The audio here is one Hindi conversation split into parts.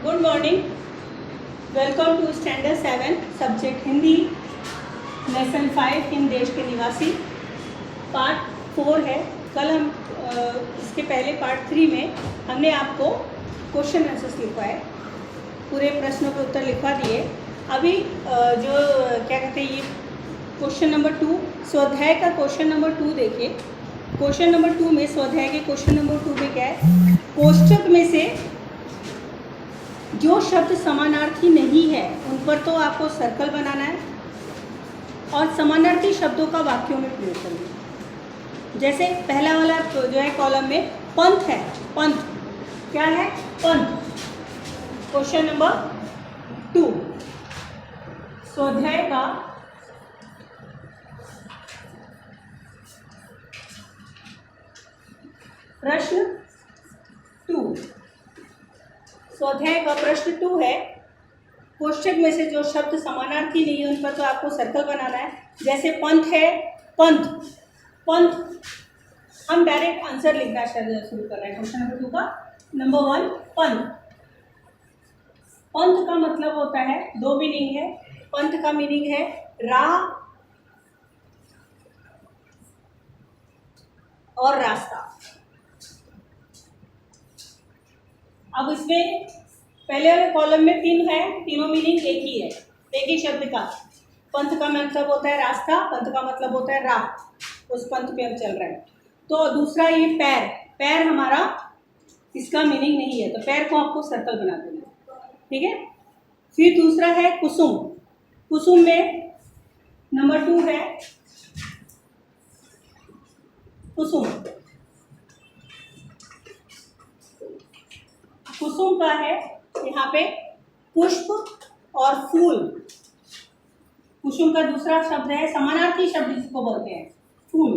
Good morning. Welcome to standard 7 subject Hindi lesson 5 Hind देश के निवासी पार्ट 4 है। कल हम इसके पहले पार्ट 3 में हमने आपको क्वेश्चन आंसर्स लिखवाए, पूरे प्रश्नों के उत्तर लिखवा दिए। अभी जो क्या कहते हैं, ये क्वेश्चन नंबर 2 स्वाध्याय का क्वेश्चन नंबर 2 देखिए। क्वेश्चन नंबर 2 में स्वाध्याय के क्वेश्चन नंबर 2 में क्या है, कोष्टक में से जो शब्द समानार्थी नहीं है उन पर तो आपको सर्कल बनाना है और समानार्थी शब्दों का वाक्यों में प्रयोग करना है। जैसे पहला वाला जो है कॉलम में पंथ है, पंथ क्या है, पंथ। क्वेश्चन नंबर 2 स्वाध्याय का प्रश्न 2, स्वाध्याय का प्रश्न 2 है, कोष्टक में से जो शब्द समानार्थी नहीं है उन पर तो आपको सर्कल बनाना है। जैसे पंथ है, पंथ, पंथ हम डायरेक्ट आंसर लिखना शुरू कर रहे हैं। क्वेश्चन नंबर 2 का नंबर 1 पंथ। पंथ का मतलब होता है, दो मीनिंग है। पंथ का मीनिंग है राह और रास्ता। अब इसमें पहले वाले कॉलम में 3 है, तीनों मीनिंग एक ही है, एक ही शब्द का। पंथ का मतलब होता है रास्ता, पंथ का मतलब होता है राह, उस पंथ पे हम चल रहे हैं। तो दूसरा ये पैर, पैर हमारा इसका मीनिंग नहीं है, तो पैर को आपको सर्कल बना देना है, ठीक है। फिर दूसरा है कुसुम। कुसुम में नंबर 2 है कुसुम। कुसुम का है यहाँ पे पुष्प और फूल। कुसुम का दूसरा शब्द है, समानार्थी शब्द जिसको बोलते हैं, फूल।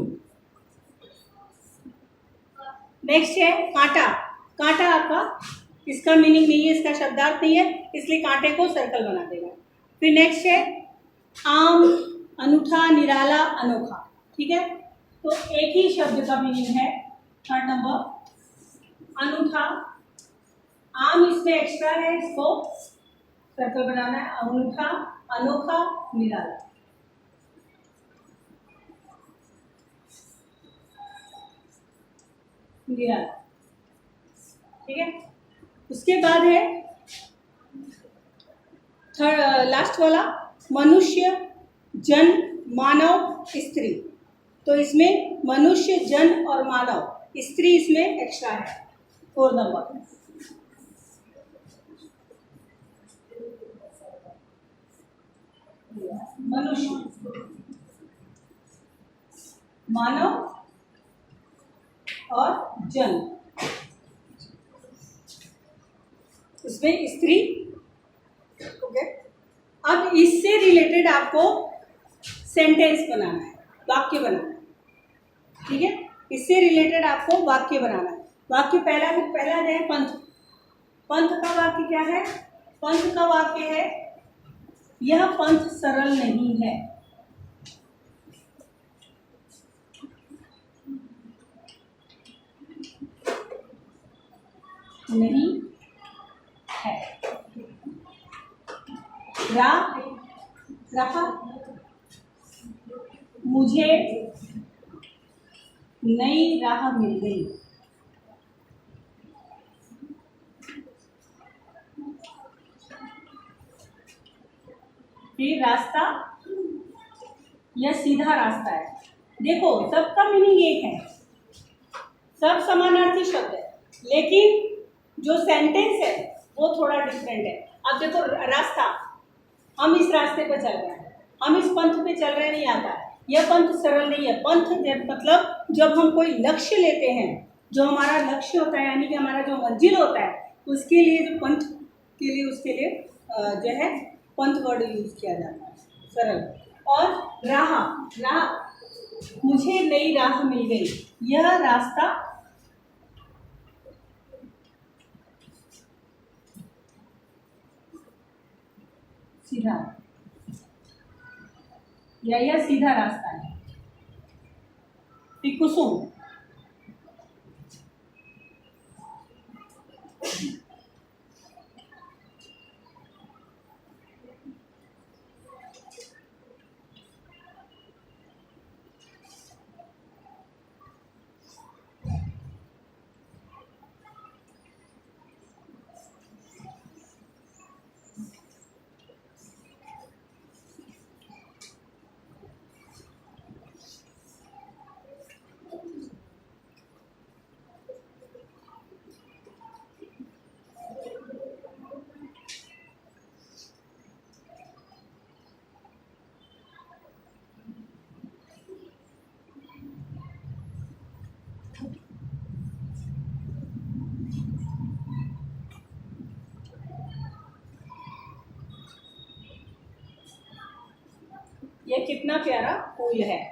नेक्स्ट है कांटा। कांटा आपका इसका मीनिंग नहीं है, इसका शब्दार्थ नहीं है, इसलिए कांटे को सर्कल बना देगा। फिर नेक्स्ट है आम, अनूठा, निराला, अनोखा, ठीक है। तो एक ही शब्द का मीनिंग है। थर्ड नंबर अनूठा, आम इसमें एक्स्ट्रा है, इसको सर्कल बनाना है। अनूठा, अनोखा, निराला। निराला, ठीक है। उसके बाद है थर्ड लास्ट वाला मनुष्य, जन, मानव, स्त्री। तो इसमें मनुष्य, जन और मानव, स्त्री इसमें एक्स्ट्रा है। 4 नंबर मनुष्य, मानव और जन, इसमें स्त्री, ओके। अब इससे रिलेटेड आपको सेंटेंस बनाना है, वाक्य बनाना है, ठीक है। इससे रिलेटेड आपको वाक्य बनाना है। वाक्य पहला है पंथ। पंथ का वाक्य क्या है? पंथ का वाक्य है यह पंथ सरल नहीं है। नहीं है। राह मुझे नई राह मिल गई। फिर रास्ता, यह सीधा रास्ता है। देखो सबका मीनिंग एक है, सब समानार्थी शब्द है, लेकिन जो सेंटेंस है वो थोड़ा डिफरेंट है। अब देखो रास्ता, हम इस रास्ते पे चल रहे हैं, हम इस पंथ पे चल रहे नहीं आता है, यह पंथ सरल नहीं है। पंथ मतलब जब हम कोई लक्ष्य लेते हैं, जो हमारा लक्ष्य होता है, यानी कि हमारा जो मंजिल होता है, उसके लिए जो पंथ के लिए, उसके लिए जो है पंथ वर्ड यूज किया जाता है, सरल। और राह, राह मुझे नई राह मिल गई, यह रास्ता सीधा, यह सीधा रास्ता है। फिर कुसुम, ये कितना प्यारा फूल है।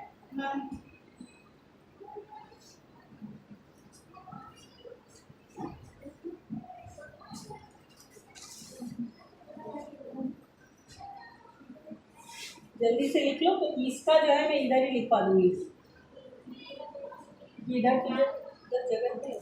जल्दी से लिख लो। तो इसका जो है मैं इधर ही लिखवा दूंगी। इधर तो इधर जगह नहीं है।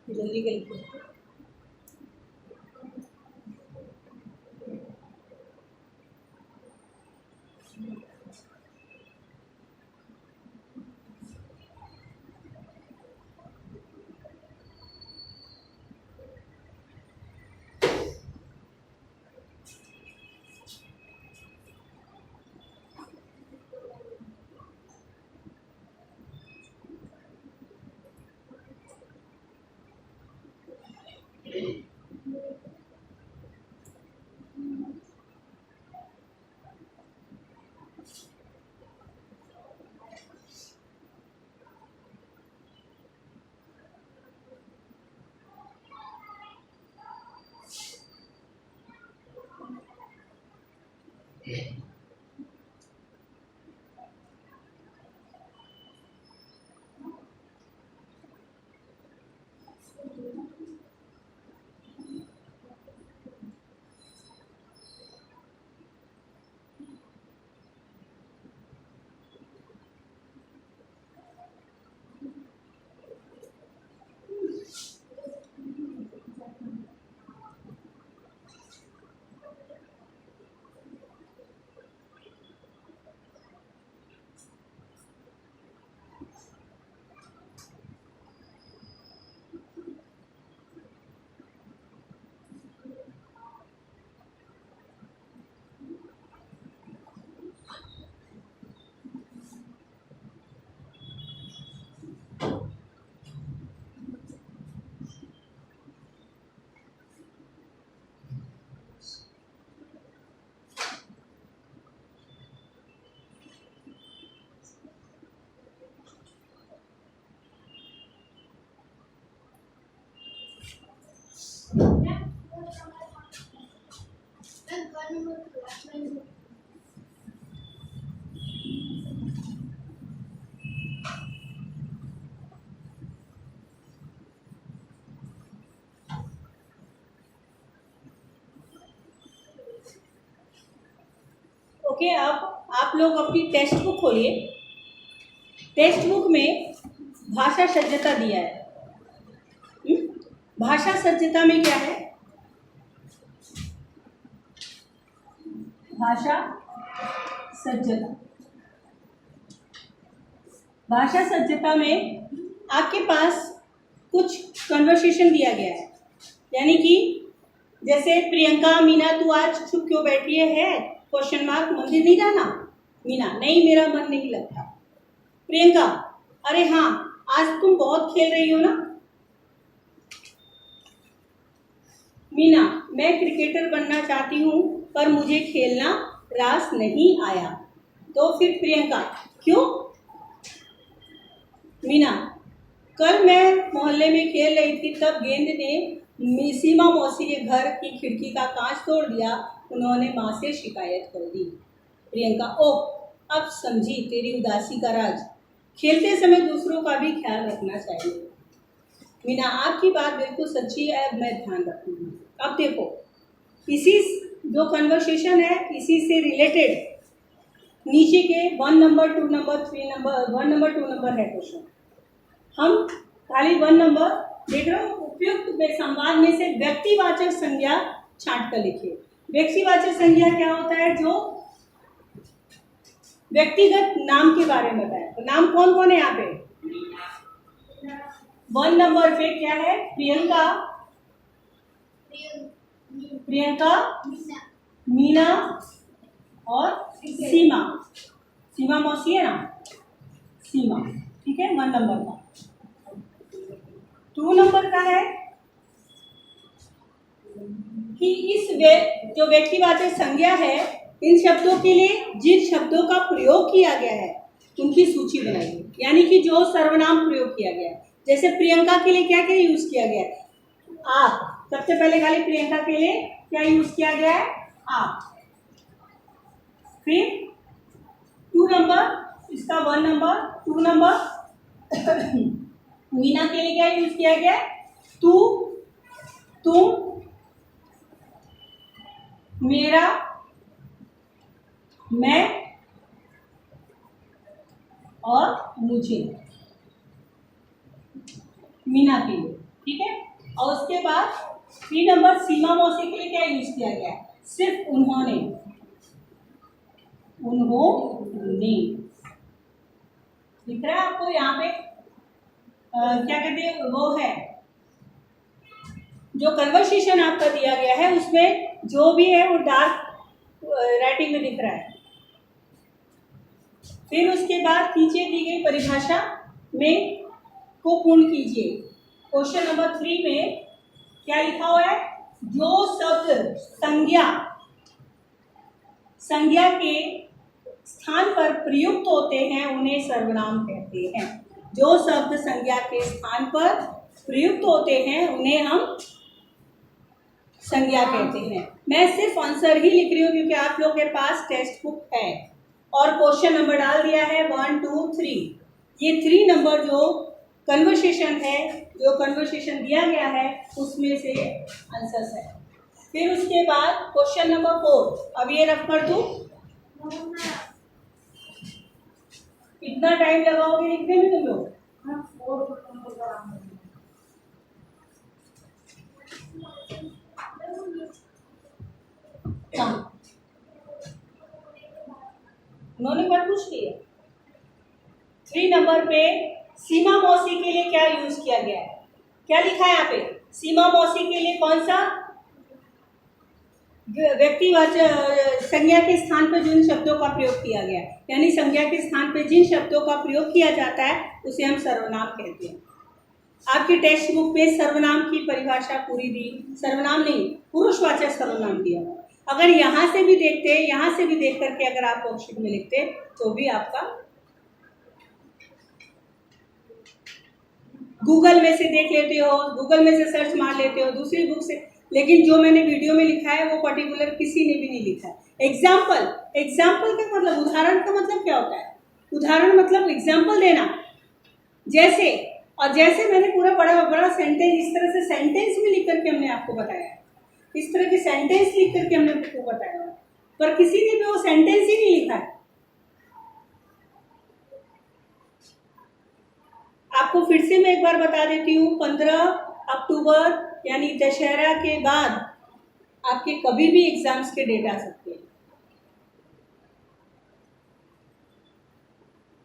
जल्दी कर लिखो। ओके, अब आप लोग अपनी टेक्स्ट बुक खोलिए। टेक्स्ट बुक में भाषा सज्जता दिया है। भाषा सज्जता में क्या है? भाषा सज्जता। भाषा सज्जता में आपके पास कुछ कन्वर्सेशन दिया गया है, यानी कि जैसे प्रियंका, मीना तू आज चुप क्यों बैठी है? Question mark. मंदिर नहीं जाना? मीना, नहीं मेरा मन नहीं लगता। प्रियंका, अरे हाँ आज तुम बहुत खेल रही हो ना? मीना, मैं क्रिकेटर बनना चाहती हूँ पर मुझे खेलना रास नहीं आया। तो फिर प्रियंका, क्यों? मीना, कल मैं मोहल्ले में खेल रही थी, तब गेंद ने सीमा मौसी के घर की खिड़की का कांच तोड़ दिया। उन्होंने माँ से शिकायत कर दी। प्रियंका, ओह अब समझी तेरी उदासी का राज। खेलते समय दूसरों का भी ख्याल रखना चाहिए। मीना, आपकी बात बिल्कुल सच्ची है, अब मैं ध्यान रखूंगी। अब देखो, इसी जो कन्वर्सेशन है इसी से रिलेटेड नीचे के 1 number 2 number 3 number 1 number 2 number है क्वेश्चन। हम खाली 1 नंबर देख रहे हो। उपयुक्त संवाद में से व्यक्तिवाचक संज्ञा छांट कर लिखिए। व्यक्तिवाचक संज्ञा क्या होता है? जो व्यक्तिगत नाम के बारे में बताया। तो नाम कौन कौन है यहाँ पे? 1 नंबर पे क्या है? प्रियंका, मीना और सीमा। सीमा मौसी है ना? सीमा, ठीक है। 1 नंबर का। 2 नंबर का है कि इस जो व्यक्तिवाचक संज्ञा है, इन शब्दों के लिए जिन शब्दों का प्रयोग किया गया है उनकी सूची बनाइए, यानी कि जो सर्वनाम प्रयोग किया गया है। जैसे प्रियंका के लिए क्या क्या यूज किया गया है? आप। सबसे पहले खाली प्रियंका के लिए क्या यूज किया गया है? आप। फिर 2 नंबर, इसका 1 नंबर 2 नंबर मीना के लिए क्या यूज किया गया है? तू, तुम, मेरा, मैं और मुझे, मीना के लिए, ठीक है। और उसके बाद 3 नंबर सीमा मौसी के लिए क्या यूज किया गया है? सिर्फ उन्होंने, उन्होंने। दिख रहा है आपको यहाँ पे? क्या कहते हैं वो है जो कन्वर्सेशन आपका दिया गया है, उसमें जो भी है वो डार्क राइटिंग में दिख रहा है। फिर उसके बाद नीचे दी गई परिभाषा में को पूर्ण कीजिए। क्वेश्चन नंबर 3 में क्या लिखा हुआ है? जो शब्द संज्ञा के स्थान पर प्रयुक्त होते हैं उन्हें सर्वनाम कहते हैं। जो शब्द संज्ञा के स्थान पर प्रयुक्त होते हैं उन्हें हम संज्ञा कहते हैं। मैं सिर्फ आंसर ही लिख रही हूँ क्योंकि आप लोगों के पास टेक्स्ट बुक है और क्वेश्चन नंबर डाल दिया है 1 2 3। ये 3 नंबर जो कन्वर्सेशन है, जो कन्वर्सेशन दिया गया है उसमें से आंसर्स है। फिर उसके बाद क्वेश्चन नंबर 4, अब ये रख कर दूँ, कितना टाइम लगाओगे लिखने में तुम लोग? उन्होंने बात पूछ ली है। 3 नंबर पे सीमा मौसी के लिए क्या यूज किया गया है? क्या लिखा है यहाँ पे? सीमा मौसी के लिए कौन सा व्यक्तिवाचक संज्ञा के स्थान पर जिन शब्दों का प्रयोग किया गया है, यानी संज्ञा के स्थान पर जिन शब्दों का प्रयोग किया जाता है उसे हम सर्वनाम कहते हैं। आपकी टेक्स्ट बुक में सर्वनाम की परिभाषा पूरी दी, सर्वनाम नहीं, पुरुषवाचक सर्वनाम दिया। अगर यहाँ से भी देखते, यहाँ से भी देख करके अगर आप वर्कशीट में लिखते तो भी आपका गूगल में से देख लेते हो, गूगल में से सर्च मार लेते हो, दूसरी बुक से, लेकिन जो मैंने वीडियो में लिखा है वो पर्टिकुलर किसी ने भी नहीं लिखा है। एग्जाम्पल, एग्जाम्पल का मतलब, उदाहरण का मतलब क्या होता है? उदाहरण मतलब एग्जाम्पल देना। जैसे, और जैसे मैंने पूरा बड़ा सेंटेंस, इस तरह से सेंटेंस में लिख करके हमने आपको बताया, इस तरह के सेंटेंस लिख करके हमने आपको बताया, पर किसी ने भी वो सेंटेंस ही नहीं लिखा है। आपको फिर से मैं एक बार बता देती हूँ, 15 अक्टूबर यानी दशहरा के बाद आपके कभी भी एग्जाम्स के डेट आ सकते हैं।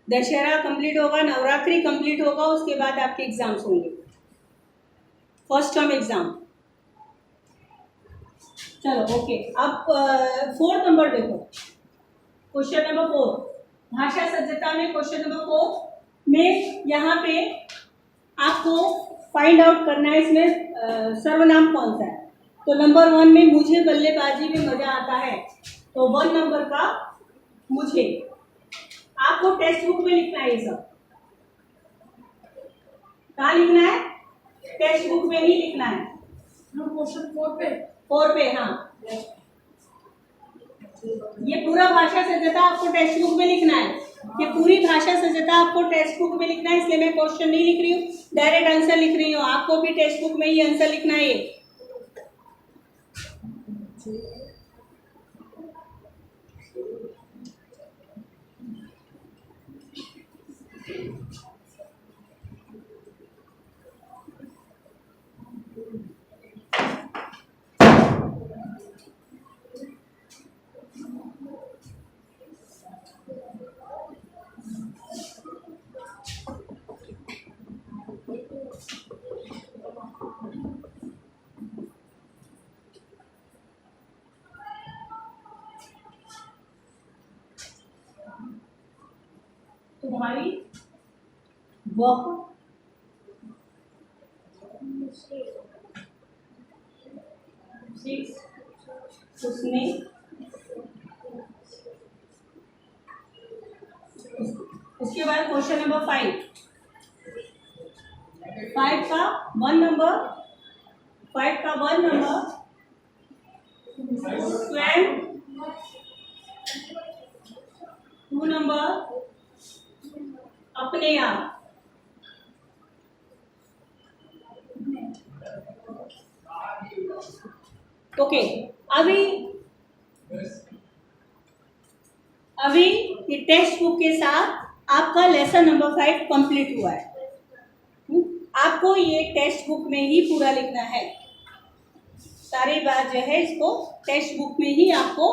दशहरा कंप्लीट होगा, नवरात्रि कंप्लीट होगा, उसके बाद आपके एग्जाम्स होंगे, फर्स्ट टर्म एग्जाम। चलो ओके, अब 4 नंबर देखो, क्वेश्चन नंबर 4, भाषा सज्जता में क्वेश्चन नंबर 4 में यहाँ पे आपको फाइंड आउट करना है इसमें सर्वनाम कौन सा है। तो नंबर 1 में मुझे बल्लेबाजी में मजा आता है, तो 1 नंबर का मुझे, आपको टेक्स्ट बुक में लिखना है। ये सब कहाँ लिखना है? टेक्स्ट बुक में ही लिखना है। क्वेश्चन 4 पे, हाँ, ये पूरा भाषा सज्जता आपको टेक्स्ट बुक में लिखना है। ये पूरी भाषा सज्जता आपको टेक्स्ट बुक में लिखना है, इसलिए मैं क्वेश्चन नहीं लिख रही हूँ, डायरेक्ट आंसर लिख रही हूँ। आपको भी टेक्स्ट बुक में ही आंसर लिखना है। ये तुम्हारी वह उसने, उसके बाद क्वेश्चन नंबर 5 का 1 नंबर, 5 का 1 नंबर स्वयं, 2 नंबर अपने आप। ओके, अभी ये टेक्स्ट बुक के साथ आपका लेसन नंबर 5 कंप्लीट हुआ है। आपको ये टेक्स्ट बुक में ही पूरा लिखना है, सारी बात जो है इसको टेक्स्ट बुक में ही आपको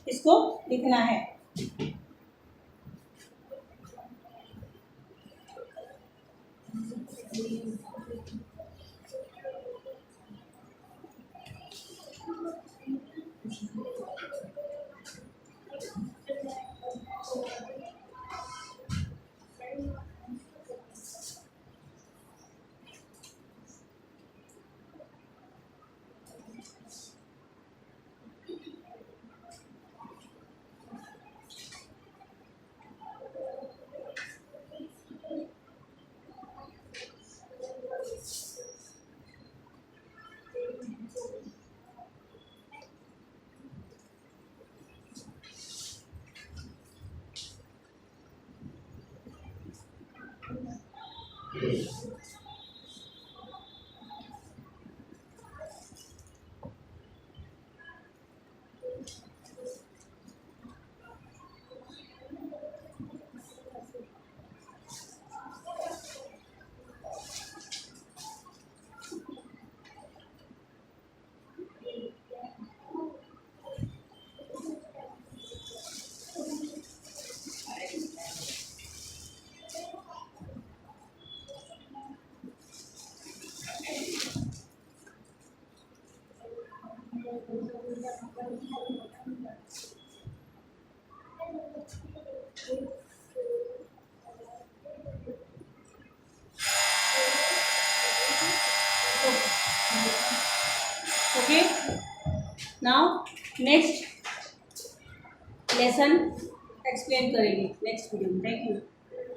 इसको लिखना है। Okay, now next lesson explain करेंगे next video में. Thank you.